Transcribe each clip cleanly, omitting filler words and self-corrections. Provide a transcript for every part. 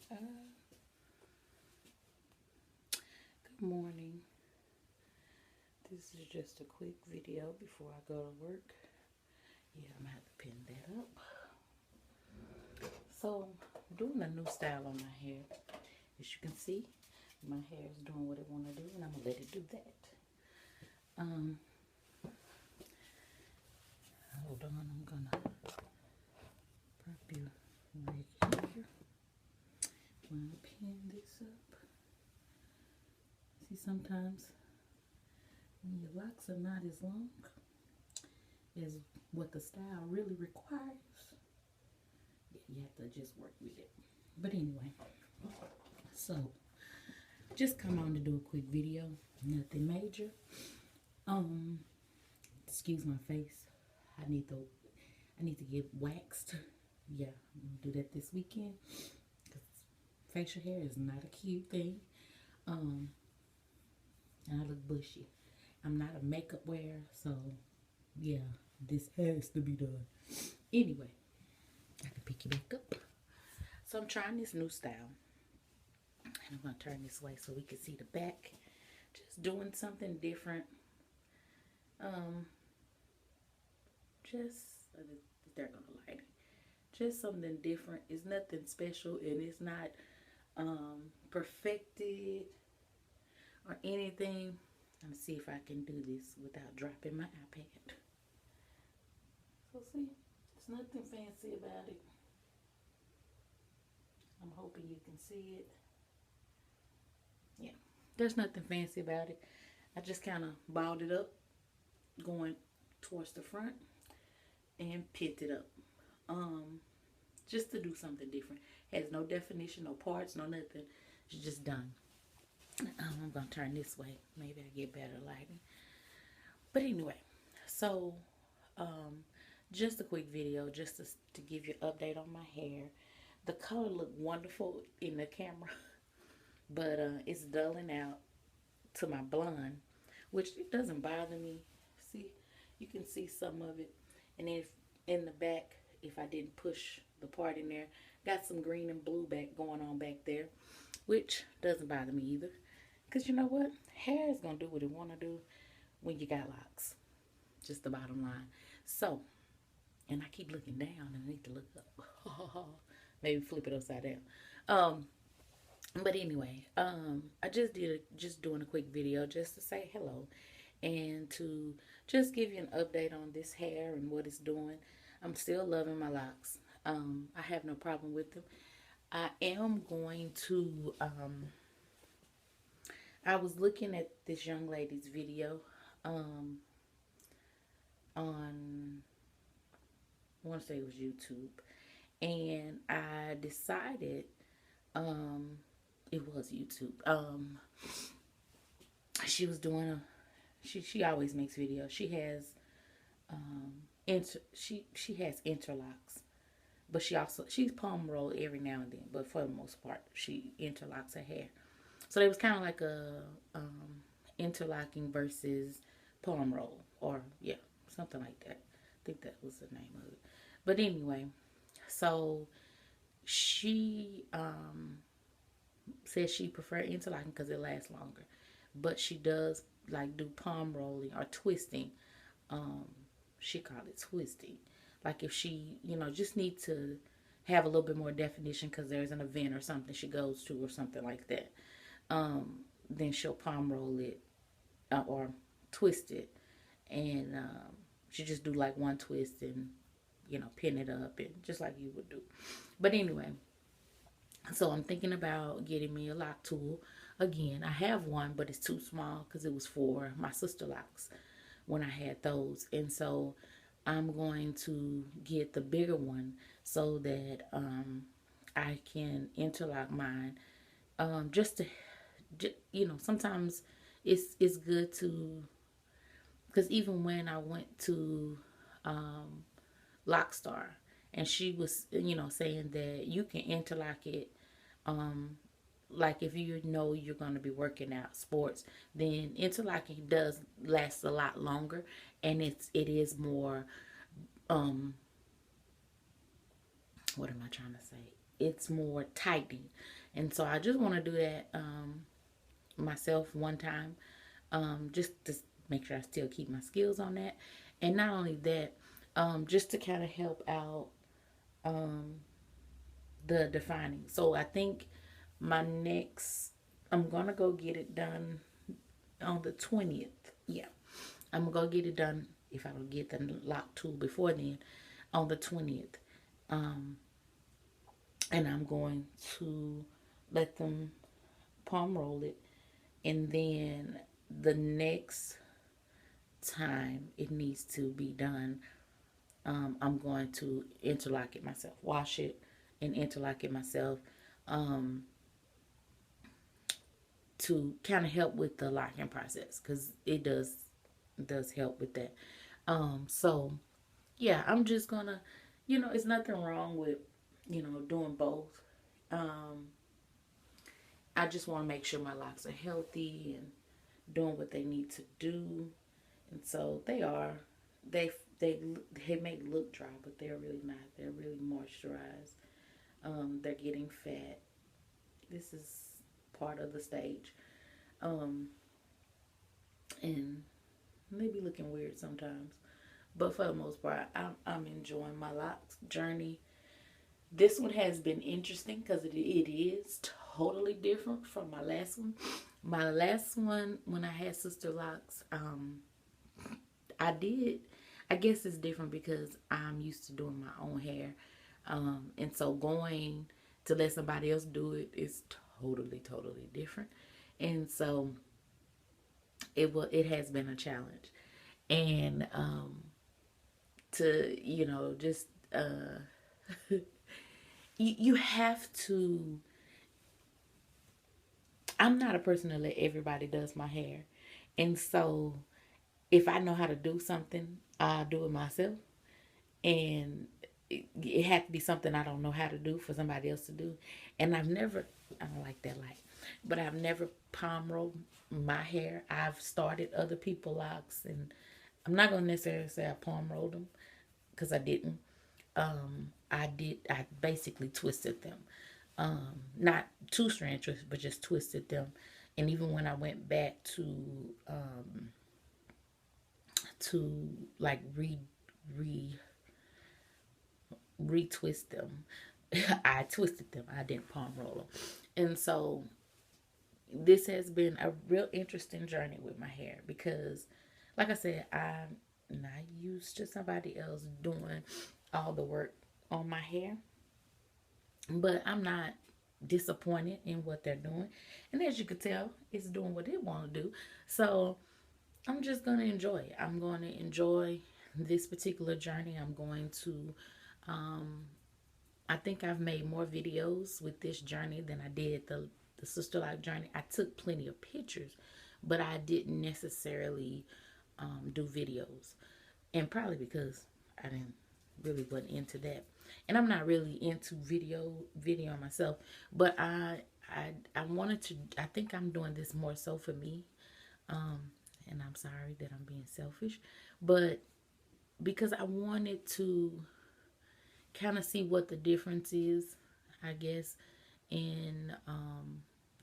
Good morning. This is just a quick video before I go to work. Yeah, I'm gonna have to pin that up. So, I'm doing a new style on my hair. As you can see, my hair is doing what it want to do, and I'm gonna let it do that. Um, Hold on, I'm gonna prop you right here. I'm gonna pin this up. See, sometimes when your locks are not as long as what the style really requires, you have to just work with it. But anyway, so just come on to do a quick video, nothing major. Excuse my face. I need to get waxed. Yeah, I'm gonna do that this weekend because facial hair is not a cute thing. And I look bushy. I'm not a makeup wearer, so yeah, this has to be done. Anyway, I can pick you back up. So I'm trying this new style. And I'm going to turn this way so we can see the back. Just doing something different. They're going to light it. Just something different. It's nothing special and it's not perfected or anything. Let me see if I can do this without dropping my iPad. So see, there's nothing fancy about it. I'm hoping you can see it. Yeah, there's nothing fancy about it. I just kind of balled it up going towards the front and pinned it up. Just to do something different. Has no definition, no parts, no nothing. It's just done. I'm gonna turn this way. Maybe I get better lighting. But anyway, so just a quick video just to give you an update on my hair. The color looked wonderful in the camera, but it's dulling out to my blonde, which it doesn't bother me. See, you can see some of it. And if in the back, if I didn't push the part in there, got some green and blue back going on back there, which doesn't bother me either. Because you know what? Hair is going to do what it want to do when you got locks. Just the bottom line. So, and I keep looking down and I need to look up. Maybe flip it upside down. But anyway, I just doing a quick video just to say hello and to just give you an update on this hair and what it's doing. I'm still loving my locks. I have no problem with them. I am going to, I was looking at this young lady's video on, I want to say it was YouTube. And I decided, it was YouTube. She was doing she always makes videos. She has, she has interlocks. But she's palm roll every now and then. But for the most part, she interlocks her hair. So it was kind of like a interlocking versus palm roll, or yeah, something like that. I think that was the name of it. But anyway, so she says she prefer interlocking because it lasts longer, but she does like do palm rolling or twisting. She called it twisting. Like if she, just need to have a little bit more definition because there's an event or something she goes to or something like that. Then she'll palm roll it or twist it, and she just do like one twist and pin it up and just like you would do. But anyway, so I'm thinking about getting me a lock tool. Again, I have one, but it's too small because it was for my sister locks when I had those. And so I'm going to get the bigger one so that I can interlock mine. Just to, sometimes it's good to, because even when I went to Lockstar, and she was, saying that you can interlock it, like if you know you're going to be working out sports, then interlocking does last a lot longer, and it is more, what am I trying to say? it's more tidy. And so I just want to do that myself one time, just to make sure I still keep my skills on that. And not only that, just to kind of help out the defining. So I think my next, I'm gonna go get it done on the 20th. Yeah, I'm gonna go get it done if I don't get the lock tool before then, on the 20th. Um, and I'm going to let them palm roll it, and then the next time it needs to be done, I'm going to interlock it myself, wash it and interlock it myself, um, to kind of help with the locking process, because it does help with that. So yeah, I'm just gonna, it's nothing wrong with, doing both. Um, I just want to make sure my locks are healthy and doing what they need to do, and so they are. They they they may look dry, but they're really not. They're really moisturized. They're getting fat. This is part of the stage, um, and they be looking weird sometimes. But for the most part, I'm enjoying my locks journey. This one has been interesting because it is totally different from my last one. My last one, when I had sister locks, I did. I guess it's different because I'm used to doing my own hair, and so going to let somebody else do it is totally different. And so it has been a challenge, and to just you have to. I'm not a person to let everybody does my hair, and so if I know how to do something, I'll do it myself. And it had to be something I don't know how to do for somebody else to do. And I don't like that light, but I've never palm rolled my hair. I've started other people's locks, and I'm not going to necessarily say I palm rolled them because I didn't. I basically twisted them. Not two strand twists, but just twisted them. And even when I went back to like re retwist them. I twisted them. I didn't palm roll them. And so this has been a real interesting journey with my hair because, like I said, I'm not used to somebody else doing all the work on my hair. But I'm not disappointed in what they're doing. And as you could tell, it's doing what it want to do. So I'm just going to enjoy it. I'm going to enjoy this particular journey. I'm going to, I think I've made more videos with this journey than I did the sister life journey. I took plenty of pictures, but I didn't necessarily do videos. And probably because I didn't really wasn't into that. And I'm not really into video myself, but I wanted to. I think I'm doing this more so for me, and I'm sorry that I'm being selfish, but because I wanted to kind of see what the difference is, I guess, in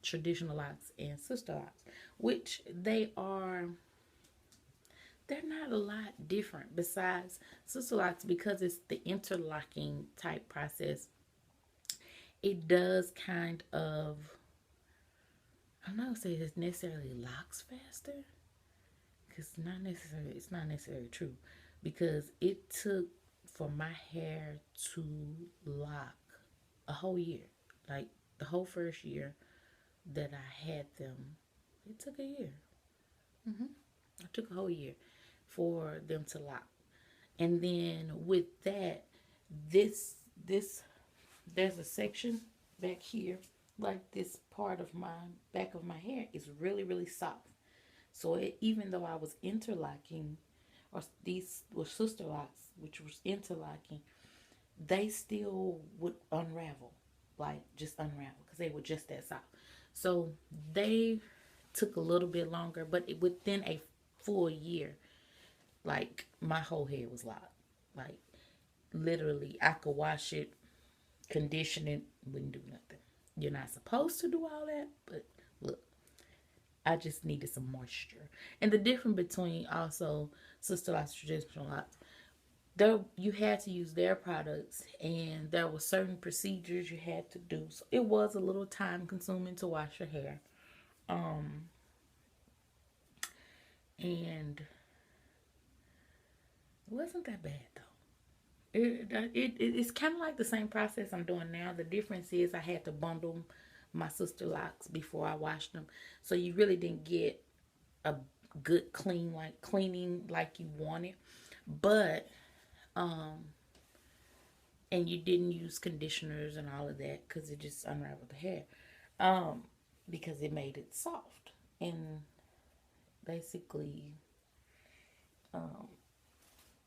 traditional locks and sister locks, which they're not a lot different besides sister locks, because it's the interlocking type process. It does kind of, I'm not gonna say it's necessarily locks faster, because it's not necessarily true, because it took for my hair to lock a whole year. Like the whole first year that I had them, it took a year. I took a whole year for them to lock. And then with that, this there's a section back here, like this part of my back of my hair is really soft. So even though I was interlocking, or these were sister locks, which was interlocking, they still would unravel, like just unravel, because they were just that soft. So they took a little bit longer, but within a full year, like my whole hair was locked. Like literally, I could wash it Conditioning wouldn't do nothing. You're not supposed to do all that, but look, I just needed some moisture. And the difference between also Sister Lots, Traditional Lots, there you had to use their products, and there were certain procedures you had to do. So it was a little time consuming to wash your hair. And it wasn't that bad though. It's kind of like the same process I'm doing now. The difference is I had to bundle my Sister Locks before I washed them, so you really didn't get a good cleaning like you wanted. But and you didn't use conditioners and all of that because it just unraveled the hair, because it made it soft and basically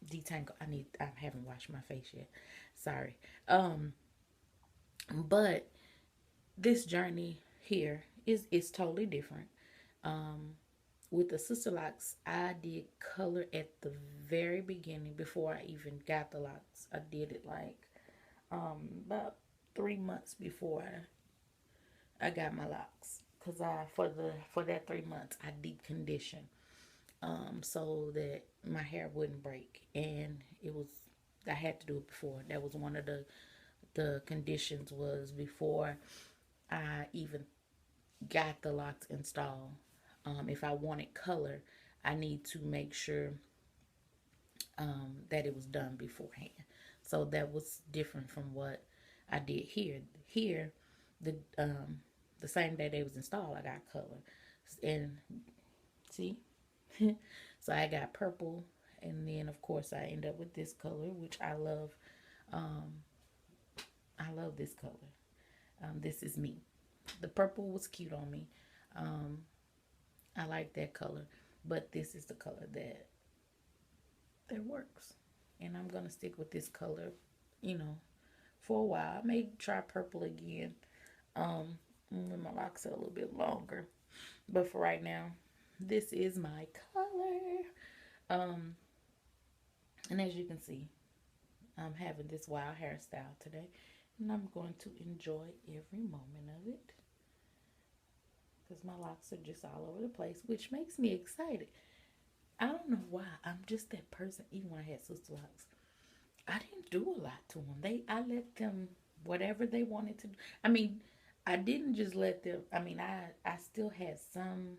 detangle. I haven't washed my face yet. Sorry. But this journey here is totally different. With the Sister Locks, I did color at the very beginning before I even got the locks. I did it like about 3 months before I got my locks, cause for that 3 months I deep conditioned, so that my hair wouldn't break, and I had to do it before. That was one of the conditions, was before I even got the locks installed. If I wanted color, I need to make sure that it was done beforehand. So that was different from what I did here. Here, the same day they was installed, I got color, and see, so I got purple, and then of course I end up with this color, which I love. I love this color. This is me. The purple was cute on me. I like that color, but this is the color that works, and I'm gonna stick with this color, for a while. I may try purple again, when my locks are a little bit longer, but for right now, this is my color. And as you can see, I'm having this wild hairstyle today, and I'm going to enjoy every moment of it, because my locks are just all over the place, which makes me excited. I don't know why. I'm just that person. Even when I had Sister Locks, I didn't do a lot to them. I let them whatever they wanted to do. I mean, I didn't just let them. I mean, I still had some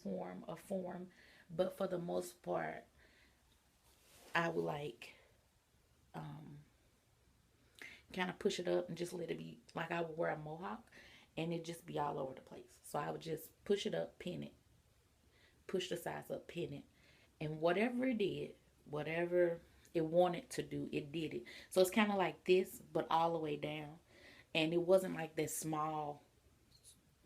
form of form, but for the most part, I would kind of push it up and just let it be, like I would wear a mohawk and it just be all over the place. So I would just push it up, pin it, push the sides up, pin it, and whatever it did, whatever it wanted to do, it did it. So it's kind of like this, but all the way down. And it wasn't like that small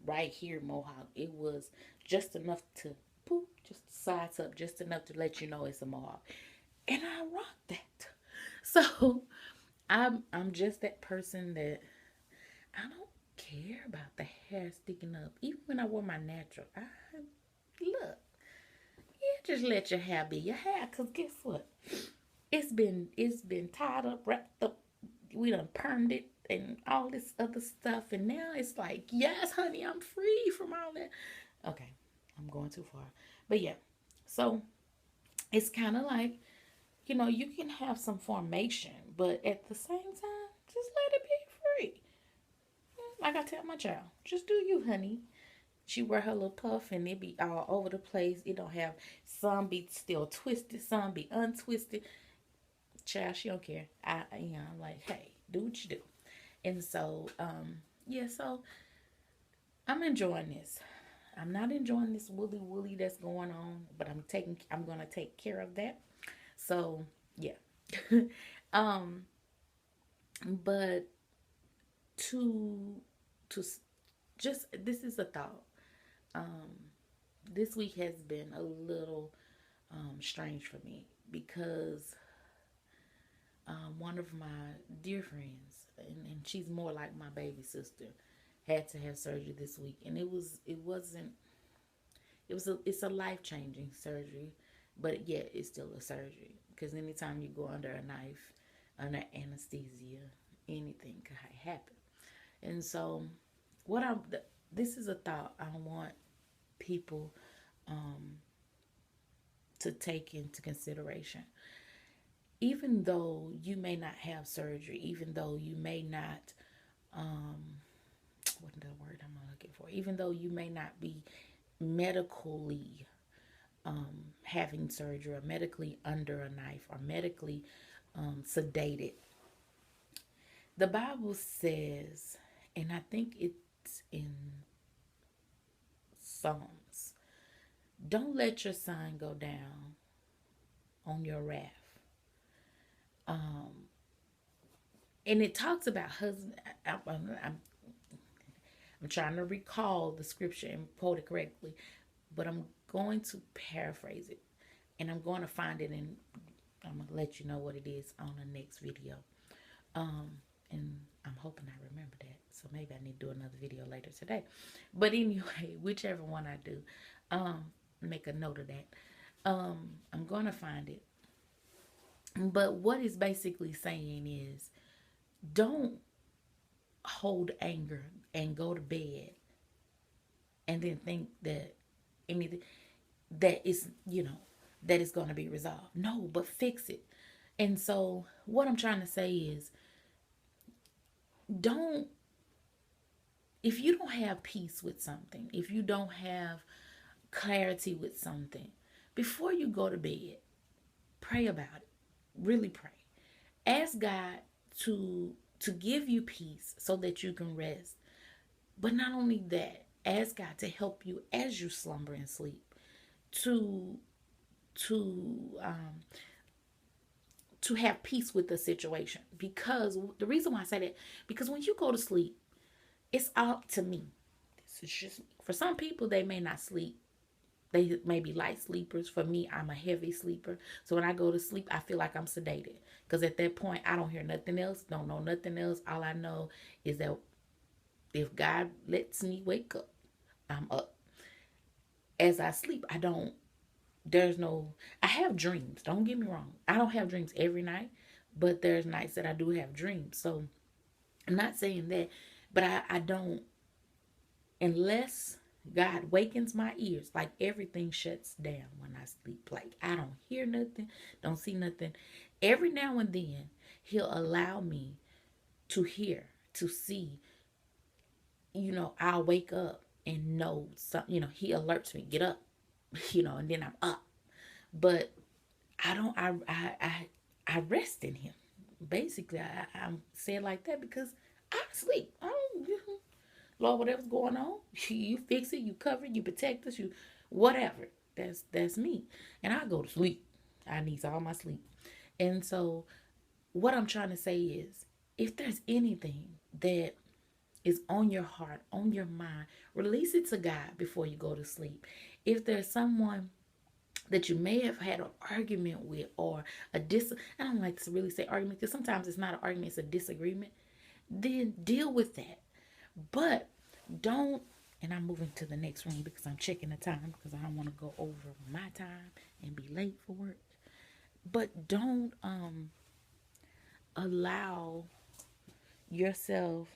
right here mohawk. It was just enough to poof, just sides up, just enough to let you know it's a mohawk. And I rock that. So I'm just that person that I don't care about the hair sticking up. Even when I wear my natural, look, just let your hair be your hair. Cause guess what? It's been tied up, wrapped up. We done permed it and all this other stuff, and now it's like, yes, honey, I'm free from all that. Okay, I'm going too far, but yeah. So it's kind of like, you can have some formation, but at the same time, just let it be free. Like I tell my child, just do you, honey. She wear her little puff and it be all over the place. It don't have, some be still twisted, some be untwisted. Child, she don't care. I'm like, hey, do what you do. And so, yeah, so I'm enjoying this. I'm not enjoying this woolly that's going on, but I'm gonna take care of that. So yeah. But to just, this is a thought. This week has been a little strange for me because one of my dear friends, and she's more like my baby sister, had to have surgery this week, and it's a life-changing surgery, but yet it's still a surgery, because anytime you go under a knife, under anesthesia, anything could happen. And so, what I'm this is a thought I want people to take into consideration. Even though you may not have surgery, even though you may not, what the word I'm looking for, even though you may not be medically having surgery or medically under a knife or medically sedated, the Bible says, and I think it's in Psalms, don't let your sun go down on your wrath. And it talks about husband. I'm trying to recall the scripture and quote it correctly, but I'm going to paraphrase it, and I'm going to find it, and I'm going to let you know what it is on the next video. And I'm hoping I remember that, so maybe I need to do another video later today. But anyway, whichever one I do, make a note of that. I'm going to find it. But what it's basically saying is, don't hold anger and go to bed and then think that anything that is, that is going to be resolved. No, but fix it. And so what I'm trying to say is, if you don't have peace with something, if you don't have clarity with something, before you go to bed, pray about it. Really pray. Ask God to give you peace so that you can rest. But not only that, ask God to help you as you slumber and sleep to have peace with the situation. Because the reason why I say that, because when you go to sleep, it's up to me. This is just me. For some people, they may not sleep. They may be light sleepers. For me, I'm a heavy sleeper. So when I go to sleep, I feel like I'm sedated. Because at that point, I don't hear nothing else. Don't know nothing else. All I know is that if God lets me wake up, I'm up. As I sleep, I have dreams. Don't get me wrong. I don't have dreams every night. But there's nights that I do have dreams. So I'm not saying that. But I don't, unless God wakens my ears, like everything shuts down when I sleep. Like I don't hear nothing, don't see nothing. Every now and then, He'll allow me to hear, to see. I'll wake up and know something. He alerts me, get up. And then I'm up. But I don't. I rest in Him. Basically, I'm saying like that because I sleep. I don't. Lord, whatever's going on, you fix it, you cover it, you protect us, you whatever. That's me. And I go to sleep. I need all my sleep. And so what I'm trying to say is, if there's anything that is on your heart, on your mind, release it to God before you go to sleep. If there's someone that you may have had an argument with, or I don't like to really say argument, because sometimes it's not an argument, it's a disagreement, then deal with that. But don't, and I'm moving to the next room because I'm checking the time because I don't want to go over my time and be late for work. But don't allow yourself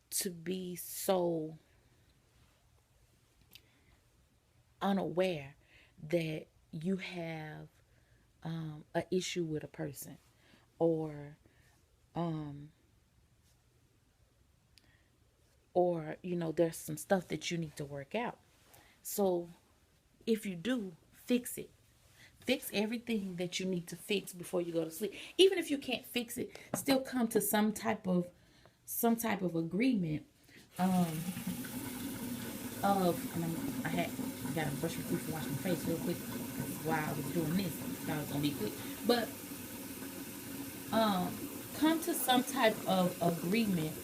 to be so unaware that you have an issue with a person, or there's some stuff that you need to work out. So if you do, fix it. Fix everything that you need to fix before you go to sleep. Even if you can't fix it, still come to some type of agreement of, and I gotta brush my teeth and wash my face real quick while I was doing this. I thought it was gonna be quick. But come to some type of agreement